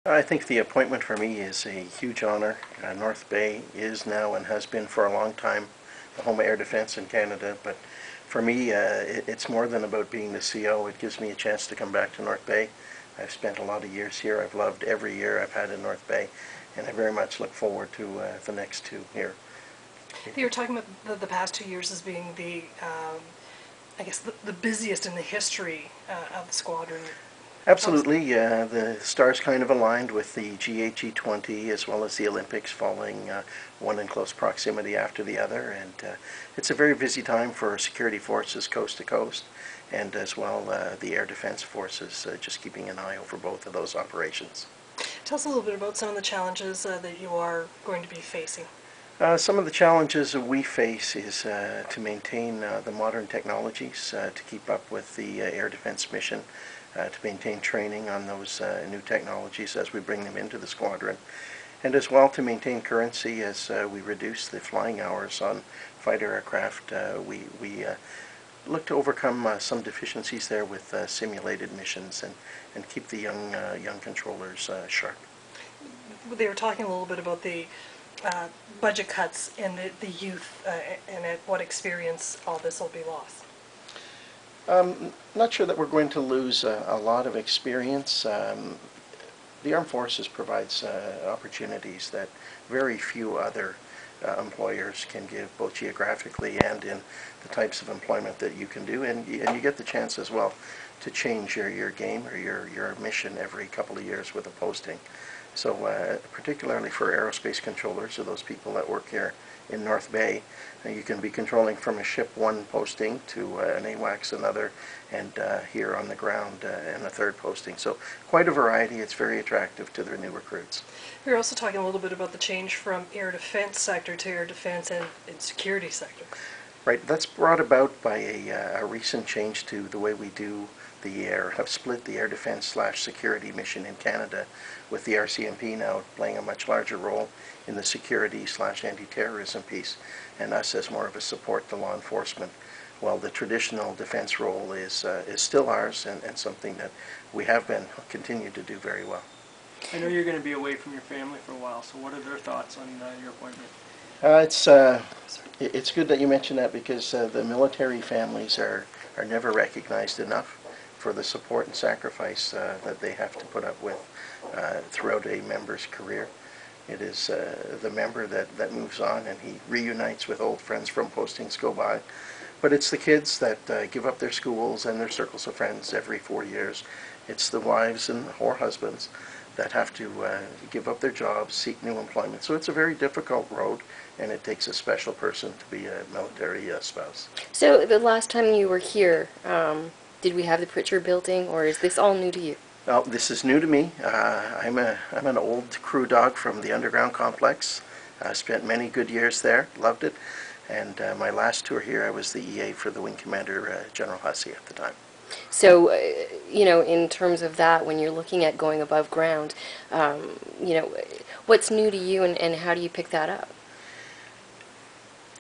I think the appointment for me is a huge honor. North Bay is now and has been for a long time the home of air defense in Canada, but for me it's more than about being the CO. It gives me a chance to come back to North Bay. I've spent a lot of years here. I've loved every year I've had in North Bay, and I very much look forward to the next two here. You were talking about the past 2 years as being I guess, the busiest in the history of the squadron. Absolutely. The stars kind of aligned with the G8, G20, as well as the Olympics falling one in close proximity after the other. And it's a very busy time for security forces coast to coast, and as well the air defense forces, just keeping an eye over both of those operations. Tell us a little bit about some of the challenges that you are going to be facing. Some of the challenges that we face is to maintain the modern technologies, to keep up with the air defense mission, to maintain training on those new technologies as we bring them into the squadron, and as well to maintain currency as we reduce the flying hours on fighter aircraft. We look to overcome some deficiencies there with simulated missions and keep the young controllers sharp. They were talking a little bit about the budget cuts and the youth and at what experience all this will be lost. Not sure that we're going to lose a lot of experience. The Armed Forces provides opportunities that very few other employers can give, both geographically and in the types of employment that you can do, and you get the chance as well to change your game or your mission every couple of years with a posting. So particularly for aerospace controllers, or those people that work here in North Bay, you can be controlling from a ship one posting to an AWACS another, and here on the ground and a third posting. So quite a variety. It's very attractive to their new recruits. We were also talking a little bit about the change from air defense sector to air defense and security sector. Right, that's brought about by a recent change to the way we do the air, have split the air defense / security mission in Canada, with the RCMP now playing a much larger role in the security / anti-terrorism piece, and us as more of a support to law enforcement. Well, the traditional defense role is still ours, and something that we have been continue to do very well. I know you're going to be away from your family for a while, so what are their thoughts on your appointment? It's good that you mention that, because the military families are never recognized enough for the support and sacrifice that they have to put up with throughout a member's career. It is the member that moves on and he reunites with old friends from postings go by. But it's the kids that give up their schools and their circles of friends every 4 years. It's the wives or husbands that have to give up their jobs, seek new employment. So it's a very difficult road, and it takes a special person to be a military spouse. So the last time you were here, did we have the Pritchard building, or is this all new to you? Well, this is new to me. I'm an old crew dog from the underground complex. I spent many good years there, loved it, and my last tour here I was the EA for the Wing Commander General Hussey at the time. So, in terms of that, when you're looking at going above ground, what's new to you, and how do you pick that up?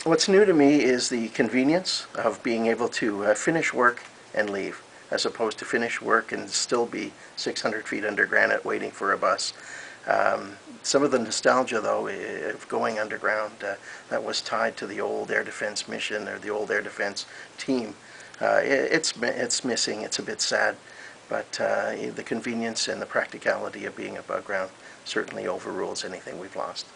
What's new to me is the convenience of being able to finish work and leave, as opposed to finish work and still be 600 feet under granite waiting for a bus. Some of the nostalgia, though, of going underground that was tied to the old air defense mission or the old air defense team, it's missing. It's a bit sad, but the convenience and the practicality of being above ground certainly overrules anything we've lost.